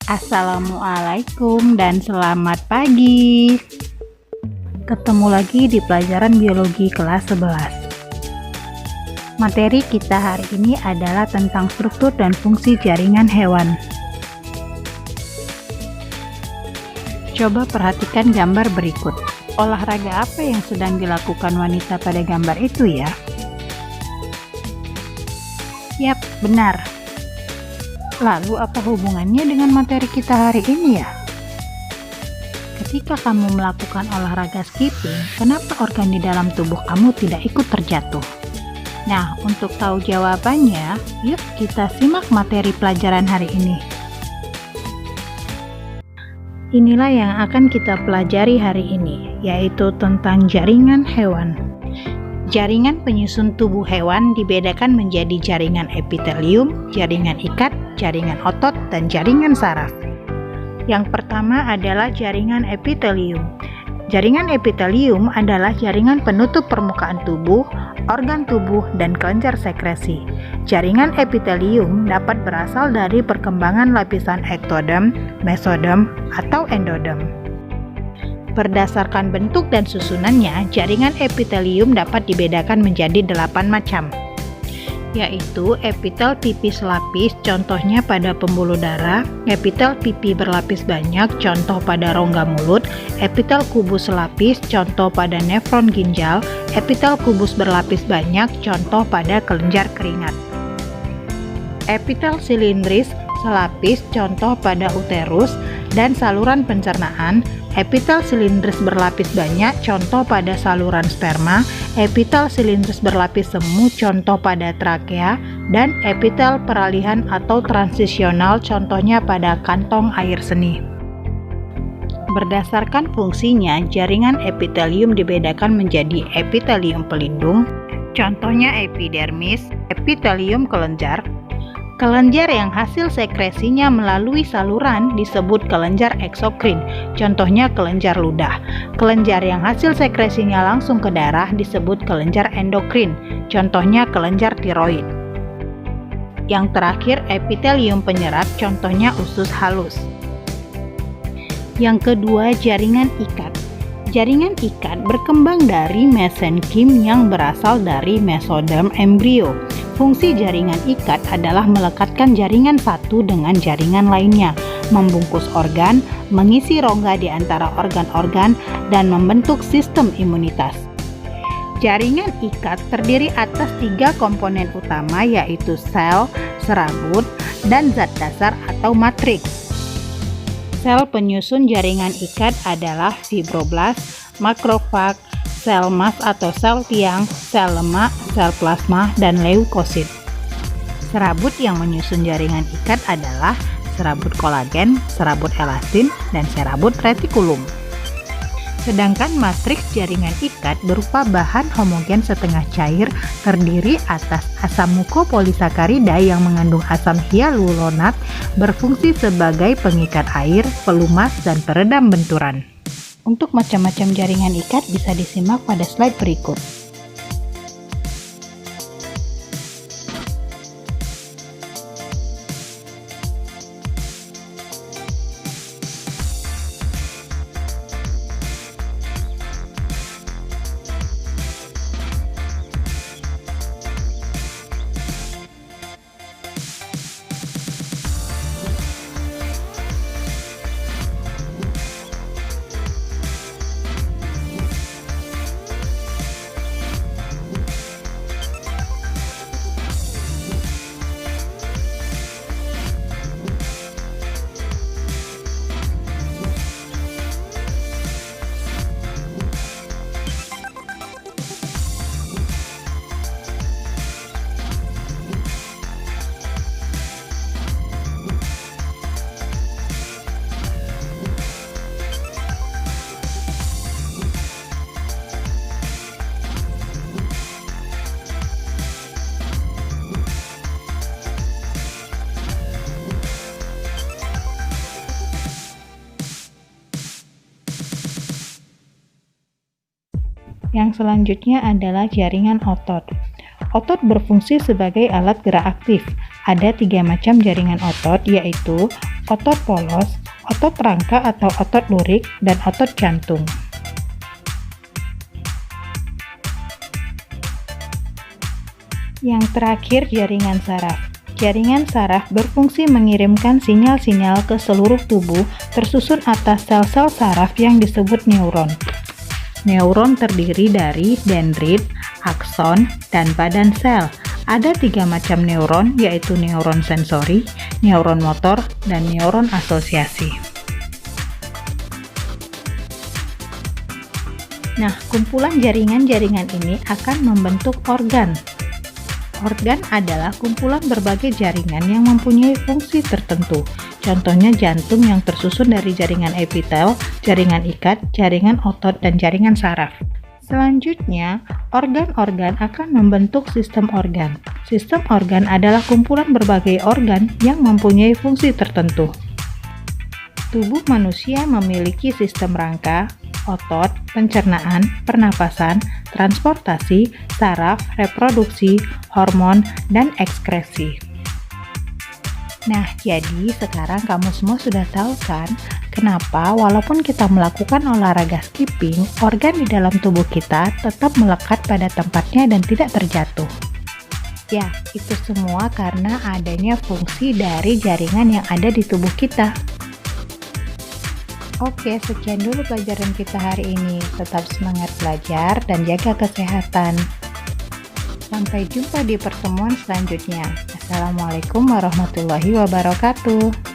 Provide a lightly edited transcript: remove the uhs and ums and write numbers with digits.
Assalamualaikum dan selamat pagi. Ketemu lagi di pelajaran biologi kelas 11. Materi kita hari ini adalah tentang struktur dan fungsi jaringan hewan. Coba perhatikan gambar berikut. Olahraga apa yang sedang dilakukan wanita pada gambar itu ya? Yap, benar. Lalu apa hubungannya dengan materi kita hari ini ya? Ketika kamu melakukan olahraga skipping, kenapa organ di dalam tubuh kamu tidak ikut terjatuh? Nah, untuk tahu jawabannya, yuk kita simak materi pelajaran hari ini. Inilah yang akan kita pelajari hari ini, yaitu tentang jaringan hewan. Jaringan penyusun tubuh hewan dibedakan menjadi jaringan epitelium, jaringan ikat, jaringan otot, dan jaringan saraf. Yang pertama adalah jaringan epitelium. Jaringan epitelium adalah jaringan penutup permukaan tubuh, organ tubuh, dan kelenjar sekresi. Jaringan epitelium dapat berasal dari perkembangan lapisan ektoderm, mesoderm, atau endoderm. Berdasarkan bentuk dan susunannya, jaringan epitelium dapat dibedakan menjadi 8 macam, yaitu epitel pipi selapis, contohnya pada pembuluh darah, epitel pipi berlapis banyak, contoh pada rongga mulut, epitel kubus selapis, contoh pada nefron ginjal, epitel kubus berlapis banyak, contoh pada kelenjar keringat. Epitel silindris selapis, contoh pada uterus dan saluran pencernaan, epitel silindris berlapis banyak, contoh pada saluran sperma, epitel silindris berlapis semu, contoh pada trakea, dan epitel peralihan atau transisional, contohnya pada kantong air seni. Berdasarkan fungsinya, jaringan epitelium dibedakan menjadi epitelium pelindung, contohnya epidermis, epitelium kelenjar. Kelenjar yang hasil sekresinya melalui saluran disebut kelenjar eksokrin, contohnya kelenjar ludah. Kelenjar yang hasil sekresinya langsung ke darah disebut kelenjar endokrin, contohnya kelenjar tiroid. Yang terakhir, epitelium penyerap, contohnya usus halus. Yang kedua, jaringan ikat. Jaringan ikat berkembang dari mesenkim yang berasal dari mesoderm embrio. Fungsi jaringan ikat adalah melekatkan jaringan satu dengan jaringan lainnya, membungkus organ, mengisi rongga di antara organ-organ, dan membentuk sistem imunitas. Jaringan ikat terdiri atas 3 komponen utama, yaitu sel, serabut, dan zat dasar atau matriks. Sel penyusun jaringan ikat adalah fibroblast, makrofag, sel mas atau sel tiang, sel lemak, sel plasma, dan leukosit. Serabut yang menyusun jaringan ikat adalah serabut kolagen, serabut elastin, dan serabut retikulum. Sedangkan matriks jaringan ikat berupa bahan homogen setengah cair terdiri atas asam mukopolisakarida yang mengandung asam hyaluronat, berfungsi sebagai pengikat air, pelumas, dan peredam benturan. Untuk macam-macam jaringan ikat bisa disimak pada slide berikut. Yang selanjutnya adalah jaringan otot. Otot berfungsi sebagai alat gerak aktif. Ada 3 macam jaringan otot, yaitu otot polos, otot rangka atau otot lurik, dan otot jantung. Yang terakhir, jaringan saraf. Jaringan saraf berfungsi mengirimkan sinyal-sinyal ke seluruh tubuh tersusun atas sel-sel saraf yang disebut neuron. Neuron terdiri dari dendrit, akson, dan badan sel. Ada 3 macam neuron, yaitu neuron sensori, neuron motor, dan neuron asosiasi. Nah, kumpulan jaringan-jaringan ini akan membentuk organ. Organ adalah kumpulan berbagai jaringan yang mempunyai fungsi tertentu. Contohnya jantung yang tersusun dari jaringan epitel, jaringan ikat, jaringan otot, dan jaringan saraf. Selanjutnya, organ-organ akan membentuk sistem organ. Sistem organ adalah kumpulan berbagai organ yang mempunyai fungsi tertentu. Tubuh manusia memiliki sistem rangka, otot, pencernaan, pernapasan, transportasi, saraf, reproduksi, hormon, dan ekskresi. Nah, jadi sekarang kamu semua sudah tahu kan kenapa walaupun kita melakukan olahraga skipping, organ di dalam tubuh kita tetap melekat pada tempatnya dan tidak terjatuh. Ya, itu semua karena adanya fungsi dari jaringan yang ada di tubuh kita. Oke, sekian dulu pelajaran kita hari ini. Tetap semangat belajar dan jaga kesehatan. Sampai jumpa di pertemuan selanjutnya. Assalamualaikum warahmatullahi wabarakatuh.